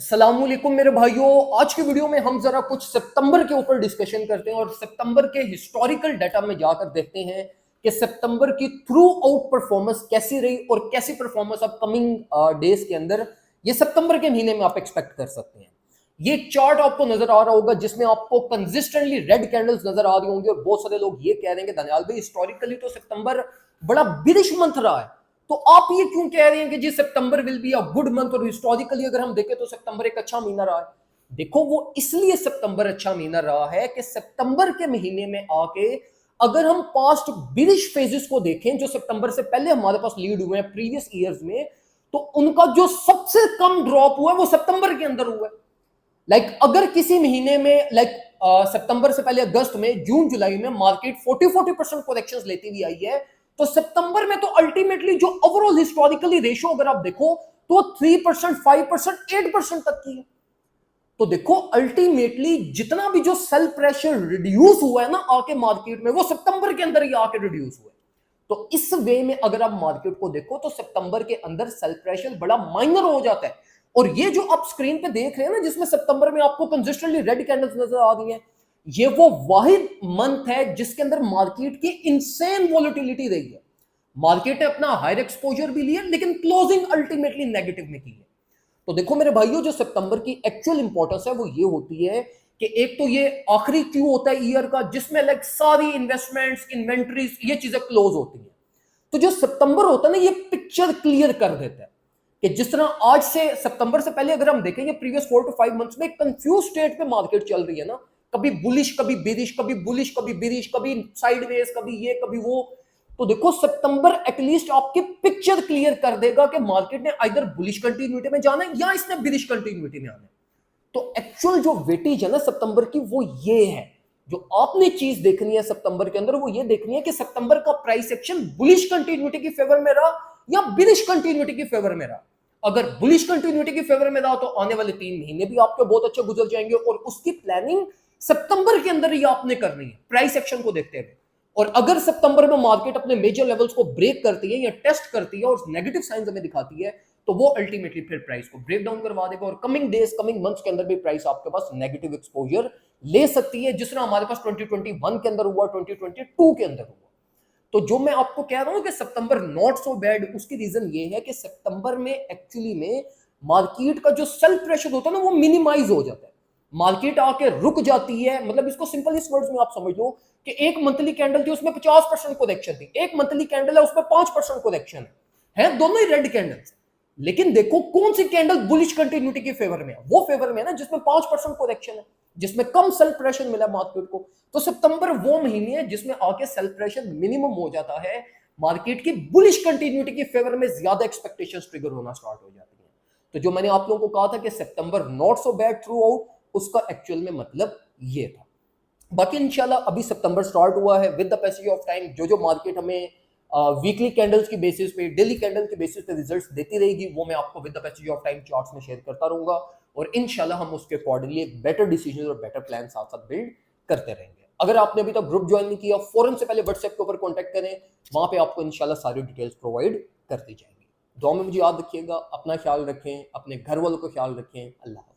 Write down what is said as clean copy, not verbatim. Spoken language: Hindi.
अस्सलामुअलैकुम मेरे भाइयों, आज की वीडियो में हम जरा कुछ सितंबर के ऊपर डिस्कशन करते हैं और सितंबर के हिस्टोरिकल डाटा में जाकर देखते हैं कि सितंबर की थ्रू आउट परफॉर्मेंस कैसी रही और कैसी परफॉर्मेंस अब कमिंग डेज के अंदर ये सितंबर के महीने में आप एक्सपेक्ट कर सकते हैं। ये चार्ट आपको नजर आ रहा होगा जिसमें आपको कंसिस्टेंटली रेड कैंडल्स नजर आ रही होंगी और बहुत सारे लोग ये कह रहे हैं कि धनियाल भाई हिस्टोरिकली तो सितंबर बड़ा बिरिश मंथ रहा है, तो आप ये क्यों कह रहे हैं कि जी September will be a good month, और हिस्टोरिकली अगर हम देखें तो सितंबर एक अच्छा महीना रहा है। देखो वो इसलिए सितंबर अच्छा महीना रहा है कि सितंबर के महीने में आके अगर हम पास्ट बिरिश फेजेस को देखें जो सितंबर से पहले हमारे पास लीड हुए हैं प्रीवियस ईयर्स में, तो उनका जो सबसे कम ड्रॉप हुआ है वो सितंबर के अंदर हुआ है। अगर किसी महीने में सितंबर से पहले अगस्त में जून जुलाई में मार्केट 40% करेक्शंस लेती हुई आई है, तो सितंबर में तो अल्टीमेटली जो ओवरऑल हिस्टोरिकली रेशियो अगर आप देखो तो 3%, 5%, 8% तक की है। तो देखो अल्टीमेटली जितना भी जो सेल प्रेशर रिड्यूस हुआ है ना आके मार्केट में, वो सितंबर के अंदर ही आके रिड्यूस हुआ है। तो इस वे में अगर आप मार्केट को देखो तो सितंबर के अंदर सेल प्रेशर बड़ा माइनर हो जाता है। और ये जो आप स्क्रीन पे देख रहे हैं ना जिसमें सितंबर में आपको कंसिस्टेंटली रेड कैंडल्स नजर आ रही हैं, ये वो वाहिद मंथ है जिसके अंदर मार्केट की इनसेन वोलेटिलिटी रही है। मार्केट ने अपना हायर एक्सपोजर भी लिया लेकिन क्लोजिंग अल्टीमेटली नेगेटिव में की है। तो देखो मेरे भाइयों, जो सितंबर की एक्चुअल इंपॉर्टेंस है वो ये होती है कि एक तो ये आखिरी क्यू होता है ईयर का जिसमें सारी इन्वेस्टमेंट्स, इन्वेंट्रीज, ये चीजें क्लोज होती हैं। तो जो सितंबर होता है ना ये पिक्चर क्लियर कर देता है कि जिस तरह आज से सितंबर से पहले अगर हम देखेंगे प्रीवियस 4 to 5 मंथ्स में कंफ्यूज स्टेट पे मार्केट चल रही है ना, कभी बुलिश कभी बेरिश, कभी बुलिश कभी बेरिश, कभी साइडवेज, कभी ये कभी वो। तो देखो सितंबर एटलीस्ट आपकी पिक्चर क्लियर कर देगा कि मार्केट ने आइदर बुलिश कंटिन्यूटी में जाना है या इसने बेरिश कंटिन्यूटी में आना है। तो एक्चुअल जो वेटेज है ना सितंबर की वो ये है। जो आपने चीज देखनी है सितंबर के अंदर वो ये देखनी है कि सितंबर का प्राइस एक्शन बुलिश कंटिन्यूटी की फेवर में रहा या बेरिश कंटिन्यूटी की फेवर में रहा। अगर बुलिश कंटिन्यूटी की फेवर में रहा तो आने वाले 3 महीने भी आपके बहुत अच्छे गुजर जाएंगे और उसकी प्लानिंग सितंबर के अंदर ही आपने करनी है प्राइस एक्शन को देखते हुए। और अगर सितंबर में मार्केट अपने मेजर लेवल्स को ब्रेक करती है या टेस्ट करती है और नेगेटिव साइंस हमें दिखाती है, तो वो अल्टीमेटली फिर प्राइस को ब्रेक डाउन करवा देगा और कमिंग डेज, कमिंग मंथ्स के अंदर भी प्राइस आपके पास नेगेटिव एक्सपोजर ले सकती है, जिस तरह हमारे पास 2021 के अंदर हुआ, 2022 के अंदर हुआ। तो जो मैं आपको कह रहा हूं कि सितंबर नॉट सो बैड, उसकी रीजन ये है कि सितंबर में एक्चुअली में मार्केट का जो सेल प्रेशर होता है ना वो मिनिमाइज हो जाता है। मार्केट आके रुक जाती है, मतलब इसको सिंपल इस वर्ड्स में आप समझ लो कि एक मंथली कैंडल थी उसमें 50% करेक्शन थी, एक मंथली कैंडल है उसमें 5% करेक्शन है दोनों ही रेड कैंडल्स। लेकिन देखो कौन सी कैंडल बुलिश कंटिन्यूटी के फेवर में है, वो फेवर में है ना जिसमें 5% करेक्शन है, जिसमें कम सेल प्रेशर मिला मार्केट को। तो सितंबर वो महीने है जिसमें आके सेल प्रेशर मिनिमम हो जाता है, मार्केट की बुलिश कंटिन्यूटी के फेवर में ज्यादा एक्सपेक्टेशंस ट्रिगर होना स्टार्ट हो जाती है। तो जो मैंने आप लोगों को कहा था कि September not so bad throughout, उसका एक्चुअल में मतलब ये था। बाकी इंशाल्लाह अभी सितंबर स्टार्ट हुआ है with the passage of time, जो मार्केट हमें वीकली कैंडल्स की बेसिस पे, डेली कैंडल के बेसिस पे रिजल्ट्स देती रहेगी, वो मैं आपको with the passage of time charts में शेयर करता रहूंगा और इंशाल्लाह हम उसके अकॉर्डिंगली एक बेटर डिसीजन और बेटर प्लान साथ साथ बिल्ड करते रहेंगे। अगर आपने अभी तक ग्रुप ज्वाइन नहीं किया, फौरन से पहले व्हाट्सएप के ऊपर कॉन्टैक्ट करें, वहां पे आपको इंशाल्लाह सारी डिटेल्स प्रोवाइड कर दी जाएंगी। दुआ में मुझे याद रखिएगा, अपना ख्याल रखें, अपने घर वालों का ख्याल रखें। अल्लाह।